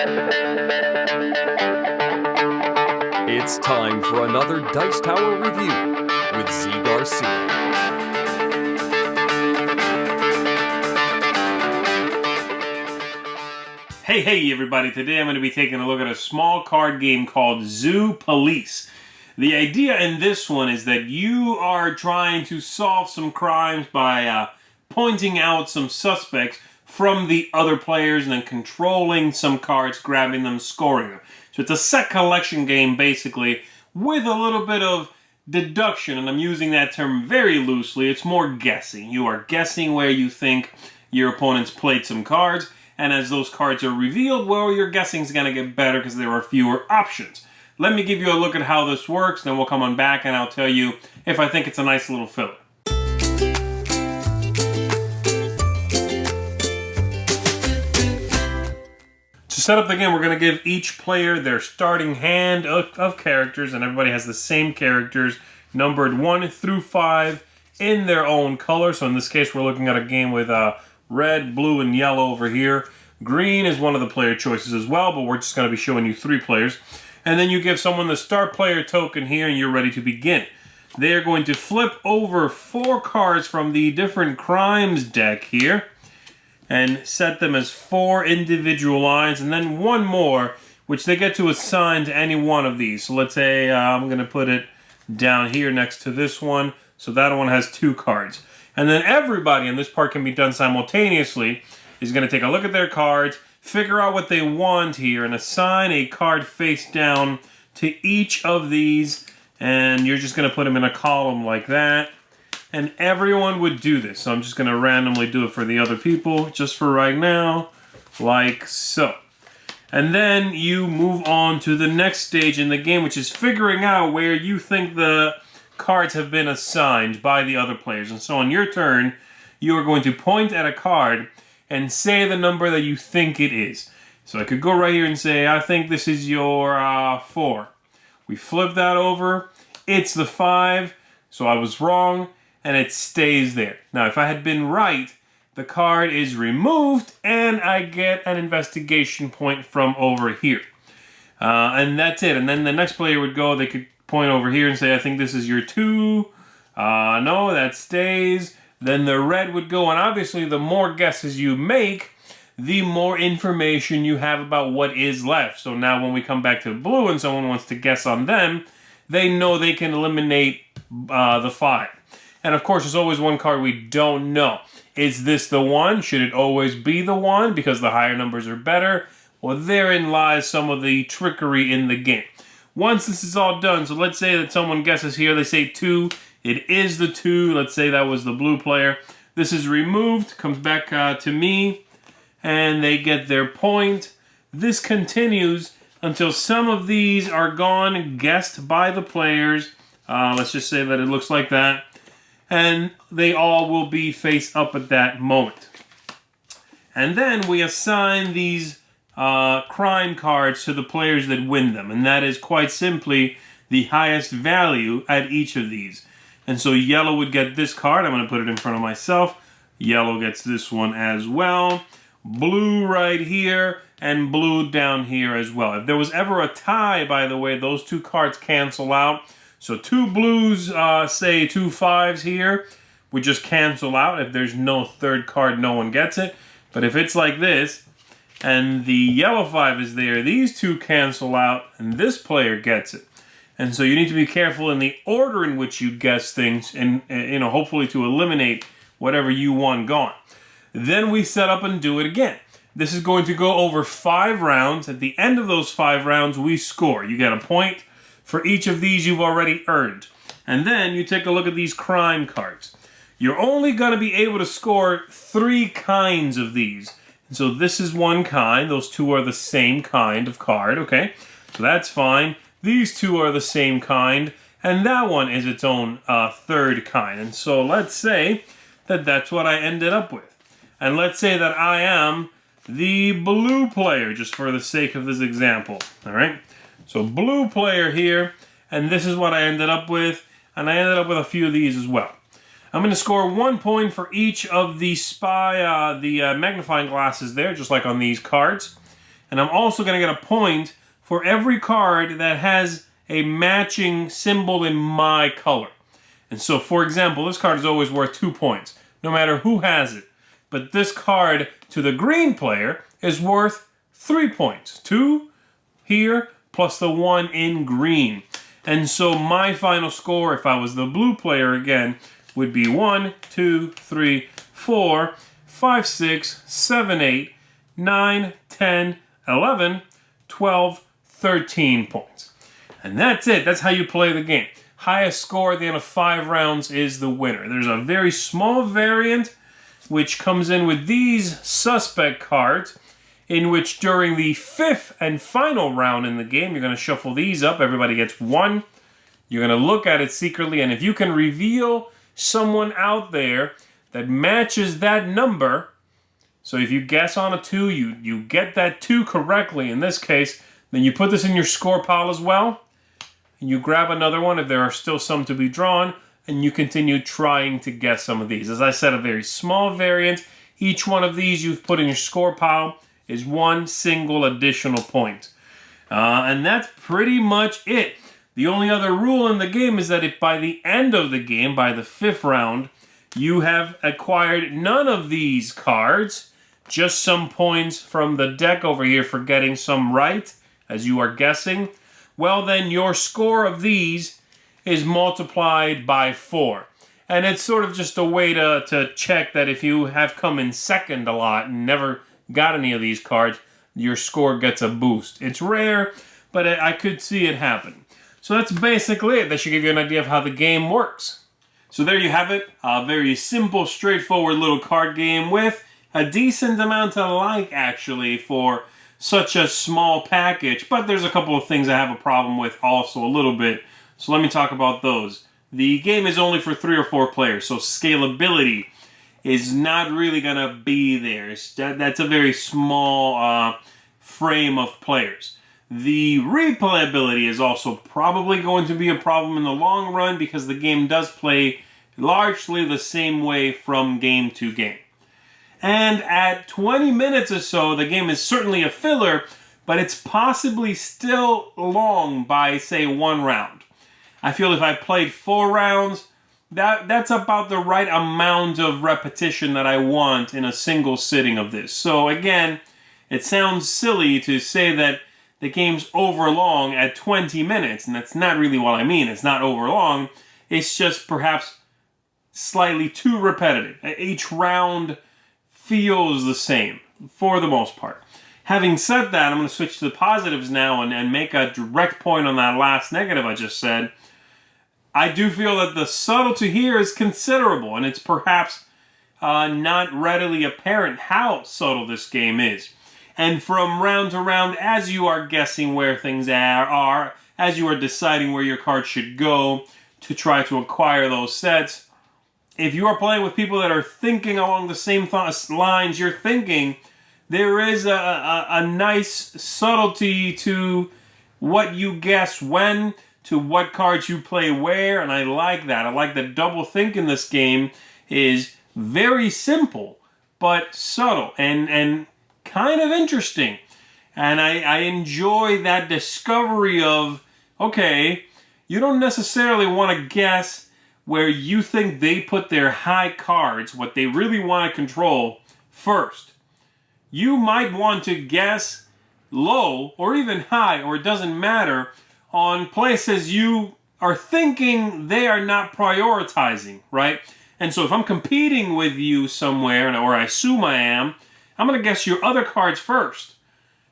It's time for another Dice Tower review with Zee Garcia. Hey everybody, today I'm going to be taking a look at a small card game called Zoo Police. The idea in this one is that you are trying to solve some crimes by pointing out some suspects from the other players and then controlling some cards, grabbing them, scoring them. So it's a set collection game basically with a little bit of deduction, and I'm using that term very loosely. It's more guessing. You are guessing where you think your opponents played some cards. And as those cards are revealed, well, your guessing is going to get better because there are fewer options. Let me give you a look at how this works, then we'll come on back and I'll tell you if I think it's a nice little filler. To set up the game, we're going to give each player their starting hand of characters, and everybody has the same characters, numbered 1 through 5 in their own color. So in this case, we're looking at a game with red, blue, and yellow over here. Green is one of the player choices as well, but we're just going to be showing you 3 players. And then you give someone the start player token here, and you're ready to begin. They are going to flip over 4 cards from the different crimes deck here and set them as 4 individual lines, and then 1 more, which they get to assign to any one of these. So let's say I'm going to put it down here next to this one, so that one has 2 cards. And then everybody, and this part can be done simultaneously, is going to take a look at their cards, figure out what they want here, and assign a card face down to each of these. And you're just going to put them in a column like that. And everyone would do this. So I'm just going to randomly do it for the other people, just for right now, like so. And then you move on to the next stage in the game, which is figuring out where you think the cards have been assigned by the other players. And so on your turn, you are going to point at a card and say the number that you think it is. So I could go right here and say, I think this is your 4. We flip that over. It's the 5. So I was wrong, and it stays there. Now, if I had been right, the card is removed, and I get an investigation point from over here. And that's it. And then the next player would go, they could point over here and say, I think this is your 2. No, that stays. Then the red would go, and obviously the more guesses you make, the more information you have about what is left. So now when we come back to blue and someone wants to guess on them, they know they can eliminate the 5. And of course, there's always one card we don't know. Is this the 1? Should it always be the 1 because the higher numbers are better? Well, therein lies some of the trickery in the game. Once this is all done, so let's say that someone guesses here, they say 2, it is the 2, let's say that was the blue player. This is removed, comes back to me, and they get their point. This continues until some of these are gone, guessed by the players. Let's just say that it looks like that. And they all will be face up at that moment. And then we assign these crime cards to the players that win them, and that is quite simply the highest value at each of these. And so yellow would get this card. I'm going to put it in front of myself. Yellow gets this one as well. Blue right here, and blue down here as well. If there was ever a tie, by the way, those 2 cards cancel out. So 2 blues, say 2 5s here, would just cancel out. If there's no third card, no one gets it. But if it's like this, and the yellow 5 is there, these 2 cancel out, and this player gets it. And so you need to be careful in the order in which you guess things, and hopefully to eliminate whatever you want gone. Then we set up and do it again. This is going to go over 5 rounds. At the end of those 5 rounds, we score. You get a point for each of these you've already earned. And then you take a look at these crime cards. You're only going to be able to score 3 kinds of these. And so this is one kind. Those 2 are the same kind of card, okay? So that's fine. These 2 are the same kind, and that one is its own third kind. And so let's say that that's what I ended up with. And let's say that I am the blue player, just for the sake of this example. All right? So blue player here, and this is what I ended up with, and I ended up with a few of these as well. I'm going to score 1 point for each of the magnifying glasses there, just like on these cards. And I'm also going to get a point for every card that has a matching symbol in my color. And so, for example, this card is always worth 2 points, no matter who has it. But this card to the green player is worth 3 points. 2 here, plus the 1 in green. And so my final score, if I was the blue player again, would be 1, 2, 3, 4, 5, 6, 7, 8, 9, 10, 11, 12, 13 points. And that's it. That's how you play the game. Highest score at the end of 5 rounds is the winner. There's a very small variant which comes in with these suspect cards, in which during the 5th and final round in the game, you're going to shuffle these up. Everybody gets 1. You're going to look at it secretly, and if you can reveal someone out there that matches that number, so if you guess on a 2, you get that 2 correctly in this case, then you put this in your score pile as well, and you grab another one if there are still some to be drawn, and you continue trying to guess some of these. As I said, a very small variant. Each one of these you've put in your score pile is 1 single additional point. And that's pretty much it. The only other rule in the game is that if by the end of the game, by the 5th round, you have acquired none of these cards, just some points from the deck over here for getting some right, as you are guessing, well then your score of these is multiplied by 4. And it's sort of just a way to check that if you have come in second a lot and never got any of these cards, your score gets a boost. It's rare, but I could see it happen. So that's basically it. That should give you an idea of how the game works. So there you have it. A very simple, straightforward little card game with a decent amount to like, actually, for such a small package. But there's a couple of things I have a problem with also a little bit. So let me talk about those. The game is only for 3 or 4 players, so scalability is not really going to be there. That's a very small frame of players. The replayability is also probably going to be a problem in the long run because the game does play largely the same way from game to game. And at 20 minutes or so, the game is certainly a filler, but it's possibly still long by, say, 1 round. I feel if I played 4 rounds, that's about the right amount of repetition that I want in a single sitting of this. So again, it sounds silly to say that the game's overlong at 20 minutes, and that's not really what I mean. It's not overlong. It's just perhaps slightly too repetitive. Each round feels the same, for the most part. Having said that, I'm going to switch to the positives now and make a direct point on that last negative I just said. I do feel that the subtlety here is considerable, and it's perhaps not readily apparent how subtle this game is. And from round to round, as you are guessing where things are, as you are deciding where your cards should go to try to acquire those sets, if you are playing with people that are thinking along the same lines you're thinking, there is a nice subtlety to what you guess when, to what cards you play where, and I like that. I like that double think in this game is very simple, but subtle and kind of interesting. And I enjoy that discovery of, okay, you don't necessarily want to guess where you think they put their high cards, what they really want to control, first. You might want to guess low or even high, or it doesn't matter, on places you are thinking they are not prioritizing, right? And so if I'm competing with you somewhere, or I assume I am, I'm going to guess your other cards first,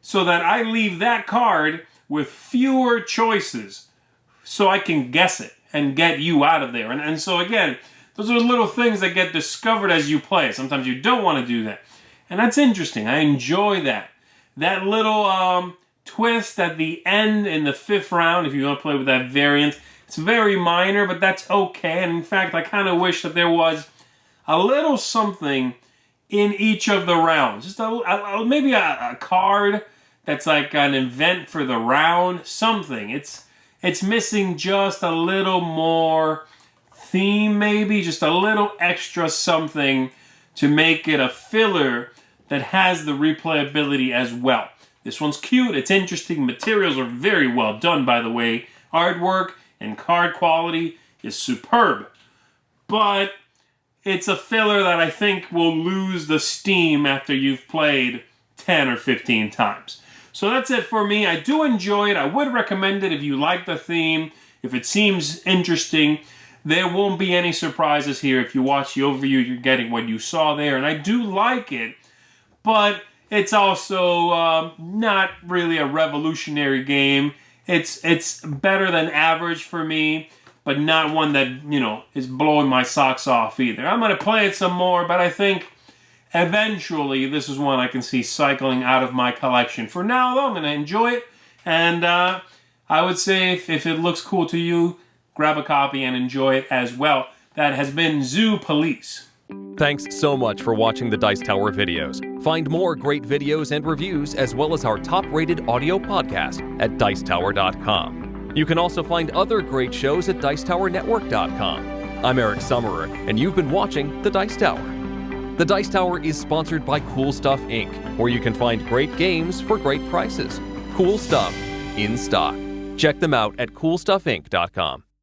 so that I leave that card with fewer choices, so I can guess it and get you out of there. And so again, those are little things that get discovered as you play. Sometimes you don't want to do that. And that's interesting. I enjoy that. That little twist at the end in the 5th round, if you want to play with that variant, it's very minor, but that's okay. And in fact, I kind of wish that there was a little something in each of the rounds. Just maybe a card that's like an event for the round, something. It's missing just a little more theme, maybe, just a little extra something to make it a filler that has the replayability as well. This one's cute, it's interesting, materials are very well done, by the way. Artwork and card quality is superb. But it's a filler that I think will lose the steam after you've played 10 or 15 times. So that's it for me. I do enjoy it. I would recommend it if you like the theme, if it seems interesting. There won't be any surprises here. If you watch the overview, you're getting what you saw there. And I do like it, but it's also not really a revolutionary game. It's better than average for me, but not one that, is blowing my socks off either. I'm going to play it some more, but I think eventually this is one I can see cycling out of my collection. For now, though, I'm going to enjoy it, and I would say if it looks cool to you, grab a copy and enjoy it as well. That has been Zoo Police. Thanks so much for watching the Dice Tower videos. Find more great videos and reviews, as well as our top-rated audio podcast at Dicetower.com. You can also find other great shows at Dicetowernetwork.com. I'm Eric Summerer, and you've been watching The Dice Tower. The Dice Tower is sponsored by Cool Stuff Inc., where you can find great games for great prices. Cool stuff in stock. Check them out at CoolStuffInc.com.